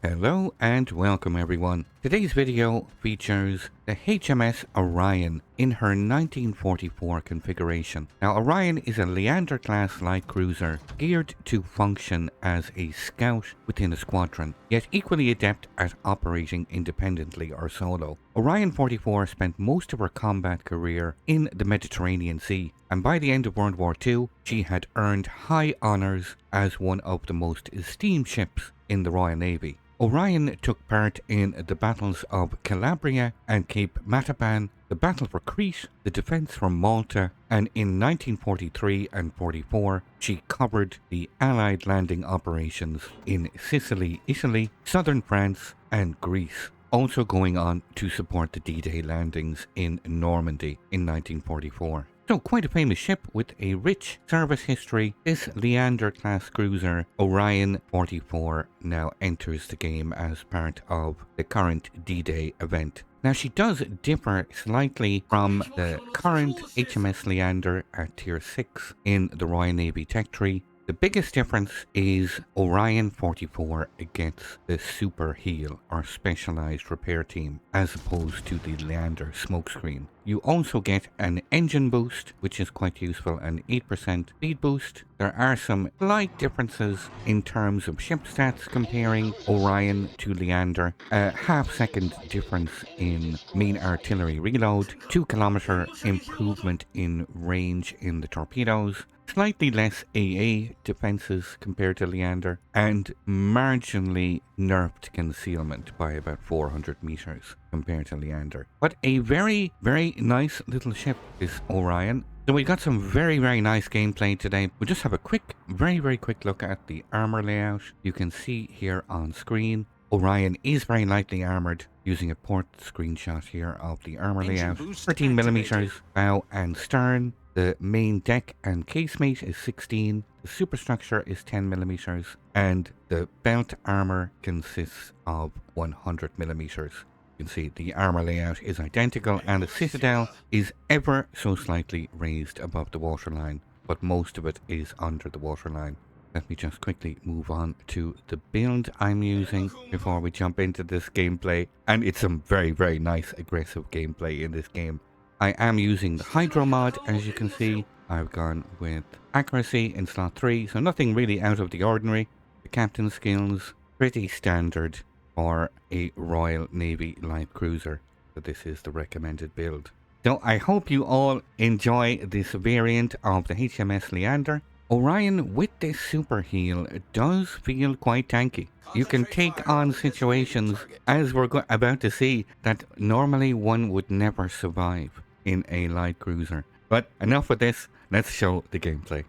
Hello and welcome everyone. Today's video features the HMS Orion in her 1944 configuration. Now Orion is a Leander-class light cruiser geared to function as a scout within a squadron, yet equally adept at operating independently or solo. Orion 44 spent most of her combat career in the Mediterranean Sea, and by the end of World War II, she had earned high honours as one of the most esteemed ships in the Royal Navy. Orion took part in the battles of Calabria and Cape Matapan, the battle for Crete, the defence from Malta, and in 1943 and 44 she covered the Allied landing operations in Sicily, Italy, southern France and Greece, also going on to support the D-Day landings in Normandy in 1944. So quite a famous ship with a rich service history. This Leander-class cruiser Orion 44 now enters the game as part of the current D-Day event. Now she does differ slightly from the current HMS Leander at Tier 6 in the Royal Navy tech tree. The biggest difference is Orion 44 gets the super heel or specialized repair team as opposed to the Leander smokescreen. You also get an engine boost, which is quite useful, and 8% speed boost. There are some slight differences in terms of ship stats comparing Orion to Leander. A half-second difference in main artillery reload, 2 kilometer improvement in range in the torpedoes, slightly less AA defenses compared to Leander, and marginally nerfed concealment by about 400 meters compared to Leander. But a very, very nice little ship, this Orion. So we got some very, very nice gameplay today. We'll just have a quick, very quick look at the armor layout. You can see here on screen, Orion is very lightly armored, using a port screenshot here of the armor layout. 13 millimeters bow and stern. The main deck and casemate is 16, the superstructure is 10 millimeters, and the belt armor consists of 100 millimeters. You can see the armor layout is identical, and the citadel is ever so slightly raised above the waterline, but most of it is under the waterline. Let me just quickly move on to the build I'm using before we jump into this gameplay, and it's some very nice aggressive gameplay in this game. I am using the Hydro mod, as you can see. I've gone with accuracy in slot 3, so nothing really out of the ordinary. The captain skills, pretty standard for a Royal Navy light cruiser. So this is the recommended build. So I hope you all enjoy this variant of the HMS Leander. Orion with this super heel does feel quite tanky. You can take on situations, as we're about to see, that normally one would never survive in a light cruiser. But enough with this, let's show the gameplay.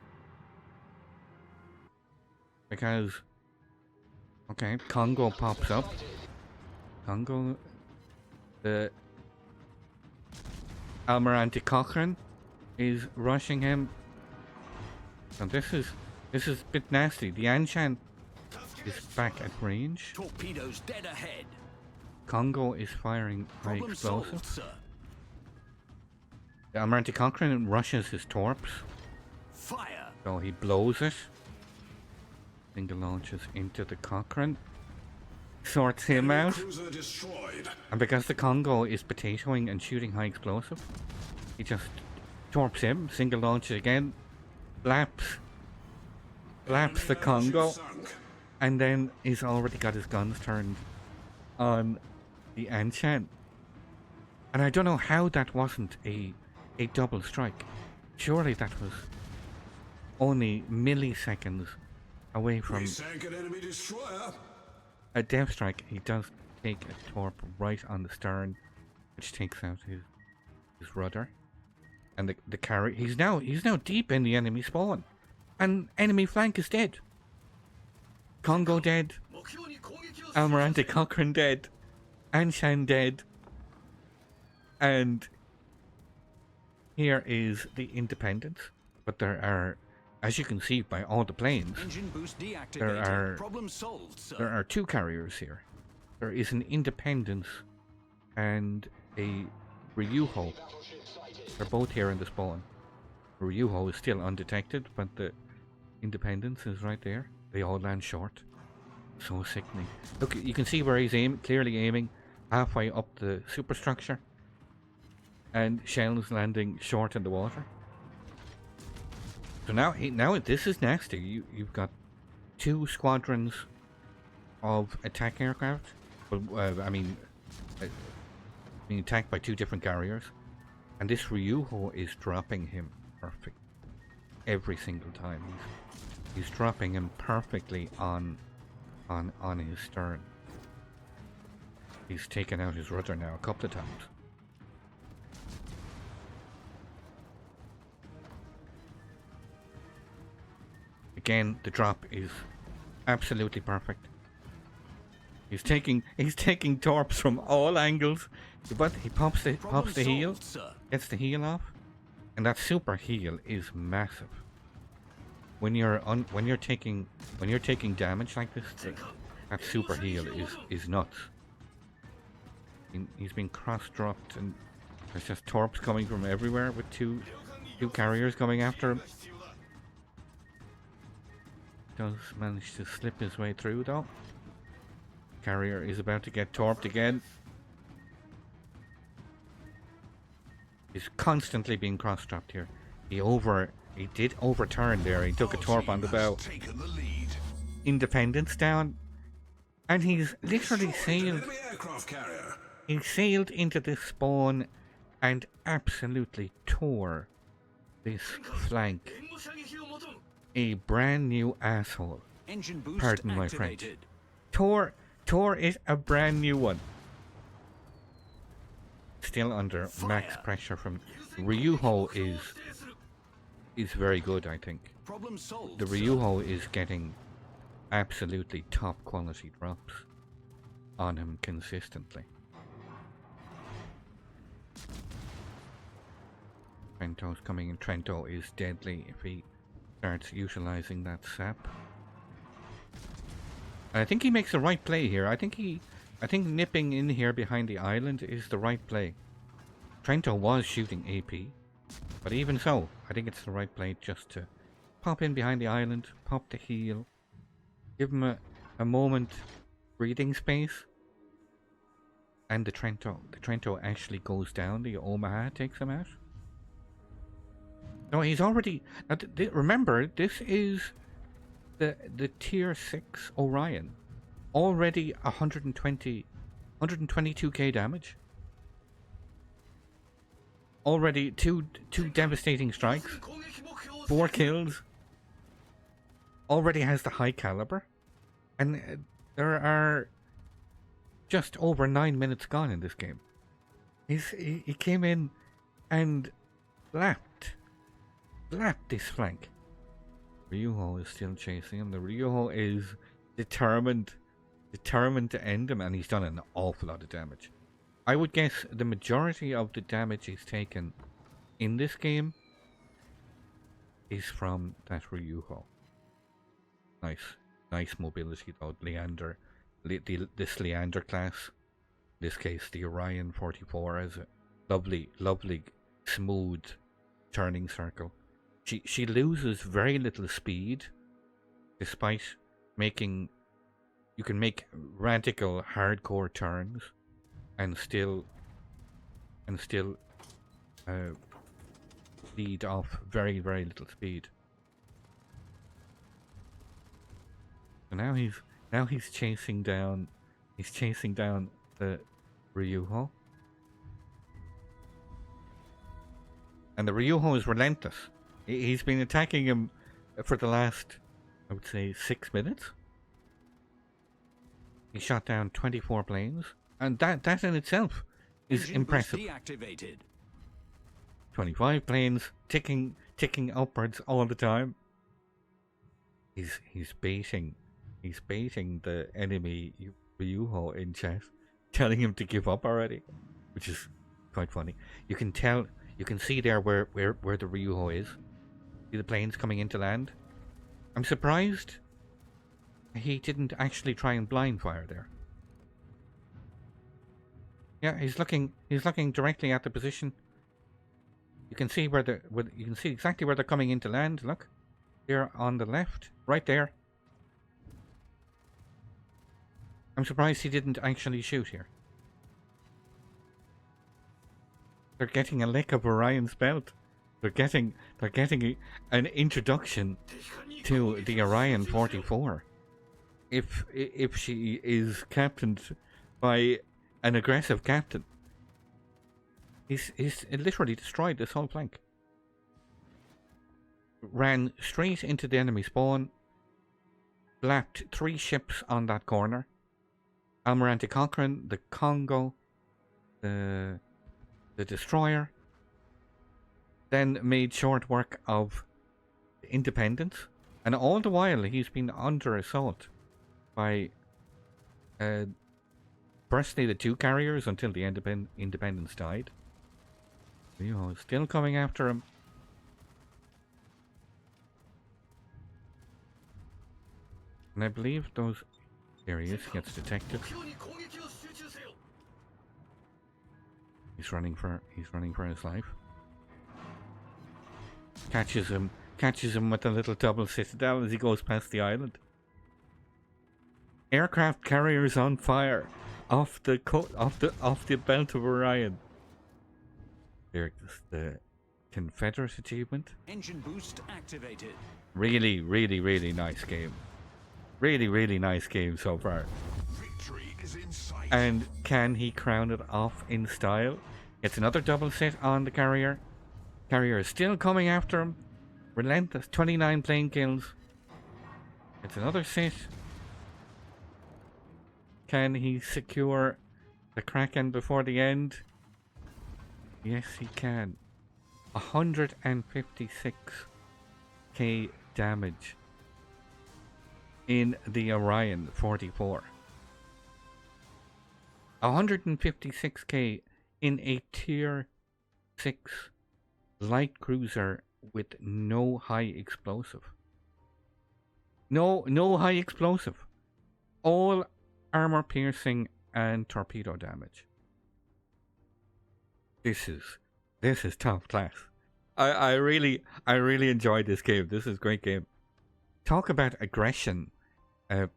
Because, okay, Congo pops up. Congo, the Almirante Cochrane is rushing him. So this is a bit nasty. The Anshan is back at range. Torpedoes dead ahead. Congo is firing high explosive. Solved, The Almirante Cochrane rushes his torps. Fire. So he blows it. Single launches into the Cochrane. Sorts him out. And because the Congo is potatoing and shooting high explosive, he just torps him. Single launches again. Flaps the Congo. And then he's already got his guns turned on the Anshan. And I don't know how that wasn't a double strike. Surely that was only milliseconds away from a death strike. He does take a torp right on the stern, which takes out his rudder. And the carry, he's now deep in the enemy spawn. And enemy flank is dead. Congo dead. Almirante Cochrane dead. Anshan dead. And here is the Independence, but there are, as you can see by all the planes, there are 2 carriers here. There is an Independence and a Ryuho. They're both here in the spawn. Ryuho is still undetected, but the Independence is right there. They all land short. So sickening. Look, you can see where he's clearly aiming halfway up the superstructure. And shells landing short in the water. So now this is nasty. You've got 2 squadrons of attack aircraft. Well, I mean, being attacked by 2 different carriers, and this Ryuho is dropping him perfect every single time. He's dropping him perfectly on his stern. He's taken out his rudder now a couple of times. Again, the drop is absolutely perfect. He's taking torps from all angles, but he pops the heel, gets the heel off, and that super heel is massive. When you're taking damage like this, that super heel is nuts. He's been cross-dropped, and there's just torps coming from everywhere with two carriers coming after him. Does manage to slip his way through though. Carrier is about to get torped again. He's constantly being cross-dropped here. He did overturn there. He took a torp on the bow. Independence down. And he's literally sailed. He sailed into this spawn and absolutely tore this flank. A brand new asshole. Pardon my French. Tore it a brand new one. Still under max pressure from Ryuho is very good, I think. The Ryuho is getting absolutely top quality drops on him consistently. Trento's coming in. Trento is deadly if he starts utilizing that sap. And I think he makes the right play here. I think nipping in here behind the island is the right play. Trento was shooting AP, but even so, I think it's the right play just to pop in behind the island, pop the heel, give him a moment breathing space, and the Trento actually goes down. The Omaha takes him out. No, he's already. Remember, this is the tier 6 Orion. Already 122k damage. Already two devastating strikes. 4 kills. Already has the high caliber. And there are just over 9 minutes gone in this game. He came in and lapped this flank. Ryuho is still chasing him. The Ryuho is determined to end him, and he's done an awful lot of damage. I would guess the majority of the damage he's taken in this game is from that Ryuho. Nice mobility though. This Leander-class, in this case the Orion 44, has a lovely smooth turning circle. She loses very little speed, despite making. You can make radical, hardcore turns, and still lead off very little speed. So now he's chasing down the Ryuho, and the Ryuho is relentless. He's been attacking him for the last, I would say, 6 minutes. He shot down 24 planes, and that in itself is impressive. 25 planes ticking upwards all the time. He's baiting the enemy Ryuho in chat, telling him to give up already, which is quite funny. You can see there where the Ryuho is. See the planes coming into land. I'm surprised he didn't actually try and blind fire there. Yeah, he's looking directly at the position. You can see you can see exactly where they're coming into land. Look, they're on the left, right there. I'm surprised he didn't actually shoot here. They're getting a lick of Orion's belt. They're getting an introduction to the Orion 44. If she is captained by an aggressive captain. He's literally destroyed this whole flank. Ran straight into the enemy spawn. Blapped 3 ships on that corner. Almirante Cochrane, the Congo, the destroyer. Then made short work of Independence. And all the while he's been under assault by firstly the 2 carriers until the Independence died. You know, still coming after him. And I believe those... There he is, gets detected. He's running for his life. Catches him with a little double citadel as he goes past the island. Aircraft carriers on fire off the belt of Orion. There's the Confederate achievement. Engine boost activated. Really nice game. Really nice game so far. Victory is in sight. And can he crown it off in style? It's another double sit on the carrier. Carrier is still coming after him. Relentless. 29 plane kills. It's another sit. Can he secure the Kraken before the end? Yes, he can. 156k damage in the Orion 44. 156k in a tier 6 light cruiser with no high explosive. No high explosive. All armor piercing and torpedo damage. This is top class. I really enjoyed this game. This is a great game. Talk about aggression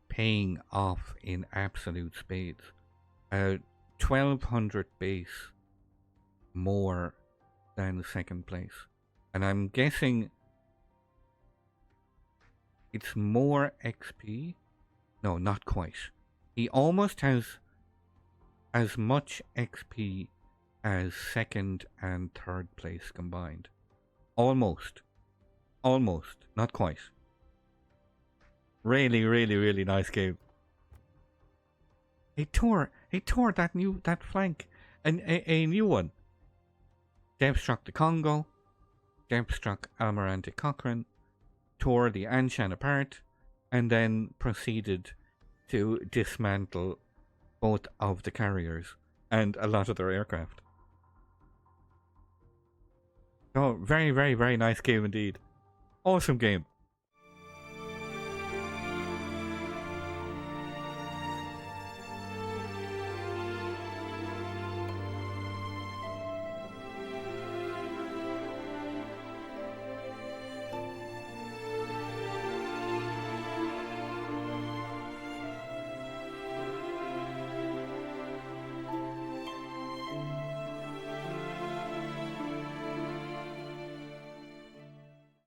paying off in absolute spades. 1200 base more than second place. And I'm guessing it's more XP. No, not quite. He almost has as much XP as second and third place combined. Almost. Not quite. Really nice game. He tore that flank. A new one. Deb struck the Congo. Deb struck Almirante Cochrane. Tore the Anshan apart. And then proceeded to dismantle both of the carriers and a lot of their aircraft. So very nice game indeed. Awesome game.